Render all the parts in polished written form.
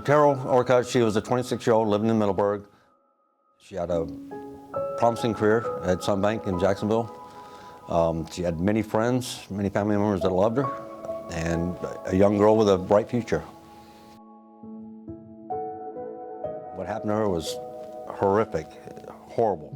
Teryl Orcutt, she was a 26-year-old living in Middleburg. She had a promising career at Sunbank in Jacksonville. She had many friends, many family members that loved her, and a young girl with a bright future. What happened to her was horrific, horrible.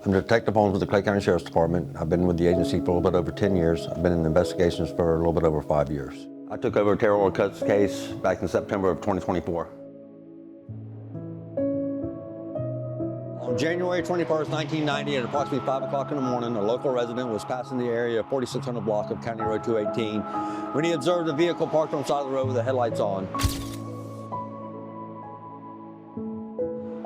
I'm Detective Holmes with the Clay County Sheriff's Department. I've been with the agency for a little bit over 10 years. I've been in investigations for a little bit over 5 years. I took over Teryl Orcutt's case back in September of 2024. On January 21st, 1990, at approximately 5 o'clock in the morning, a local resident was passing the area of 4600 block of County Road 218 when he observed a vehicle parked on the side of the road with the headlights on.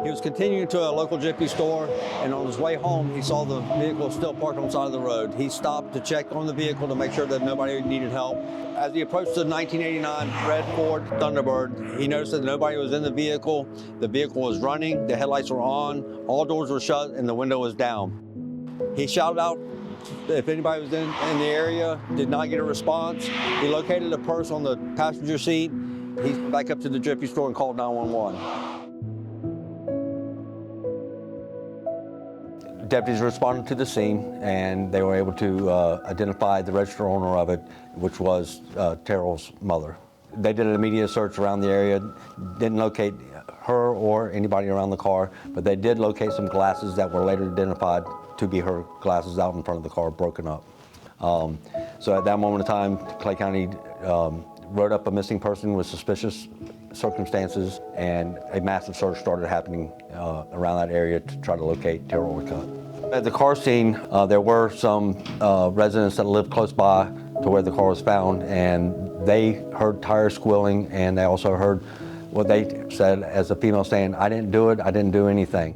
He was continuing to a local Jiffy store, and on his way home, he saw the vehicle still parked on the side of the road. He stopped to check on the vehicle to make sure that nobody needed help. As he approached the 1989 red Ford Thunderbird, he noticed that nobody was in the vehicle. The vehicle was running, the headlights were on, all doors were shut, and the window was down. He shouted out if anybody was in the area, did not get a response. He located a purse on the passenger seat. He went back up to the Jiffy store and called 911. Deputies responded to the scene, and they were able to identify the registered owner of it, which was Teryl's mother. They did an immediate search around the area, didn't locate her or anybody around the car, but they did locate some glasses that were later identified to be her glasses out in front of the car, broken up. So at that moment in time, Clay County wrote up a missing person with suspicious circumstances, and a massive search started happening around that area to try to locate Teryl Orcutt. At the car scene, there were some residents that lived close by to where the car was found, and they heard tires squealing, and they also heard what they said as a female saying, "I didn't do it, I didn't do anything."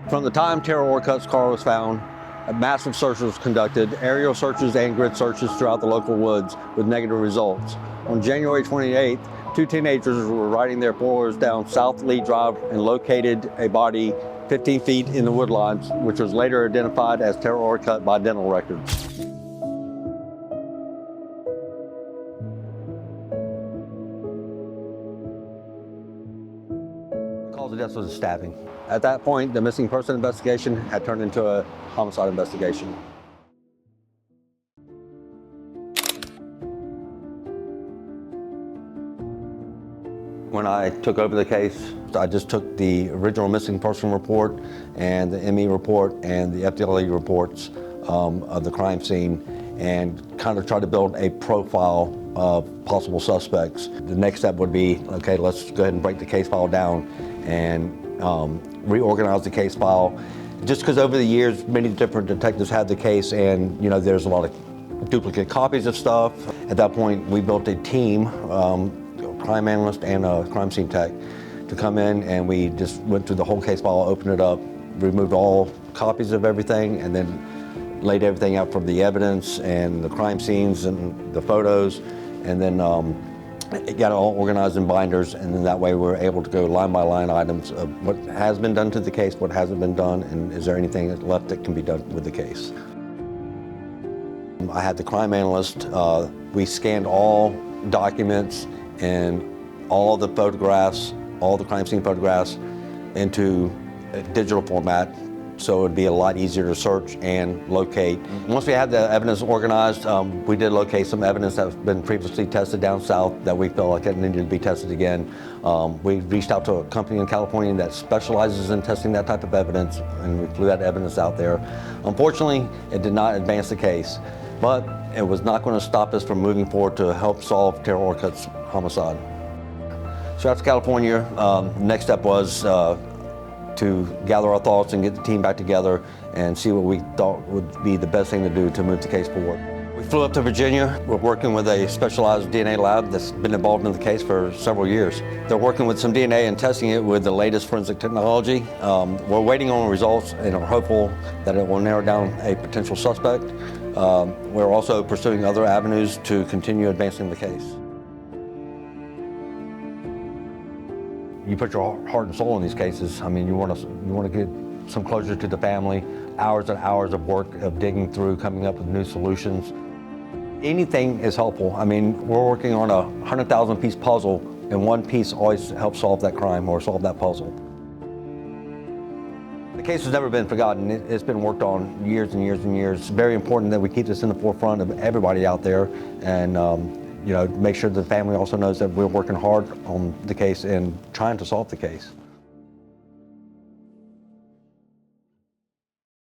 From the time Teryl Orcutt's car was found, a massive search was conducted, aerial searches and grid searches throughout the local woods with negative results. On January 28th, two teenagers were riding their four-wheelers down South Lee Drive and located a body 15 feet in the woodlines, which was later identified as Teryl Orcutt by dental records. The cause of death was a stabbing. At that point, the missing person investigation had turned into a homicide investigation. When I took over the case, I just took the original missing person report and the ME report and the FDLE reports of the crime scene and kind of tried to build a profile of possible suspects. The next step would be, okay, let's go ahead and break the case file down and reorganize the case file. Just because over the years, many different detectives had the case, and there's a lot of duplicate copies of stuff. At that point, we built a team, crime analyst and a crime scene tech, to come in, and we just went through the whole case file, opened it up, removed all copies of everything, and then laid everything out from the evidence and the crime scenes and the photos, and then it got it all organized in binders, and then that way we're able to go line by line items of what has been done to the case, what hasn't been done, and is there anything left that can be done with the case. I had the crime analyst, we scanned all documents and all the photographs, all the crime scene photographs into a digital format, so it would be a lot easier to search and locate. Once we had the evidence organized, we did locate some evidence that's been previously tested down south that we felt like it needed to be tested again. We reached out to a company in California that specializes in testing that type of evidence, and we flew that evidence out there. Unfortunately, it did not advance the case, but it was not going to stop us from moving forward to help solve Teryl Orcutt's homicide. So after California, next step was to gather our thoughts and get the team back together and see what we thought would be the best thing to do to move the case forward. We flew up to Virginia. We're working with a specialized DNA lab that's been involved in the case for several years. They're working with some DNA and testing it with the latest forensic technology. We're waiting on results and are hopeful that it will narrow down a potential suspect. We're also pursuing other avenues to continue advancing the case. You put your heart and soul in these cases. I mean, you want to get some closure to the family. hours and hours of work of digging through, coming up with new solutions. Anything is helpful. I mean, we're working on a 100,000 piece puzzle, and one piece always helps solve that crime or solve that puzzle. The case has never been forgotten. It's been worked on years and years and years. It's very important that we keep this in the forefront of everybody out there, and make sure the family also knows that we're working hard on the case and trying to solve the case.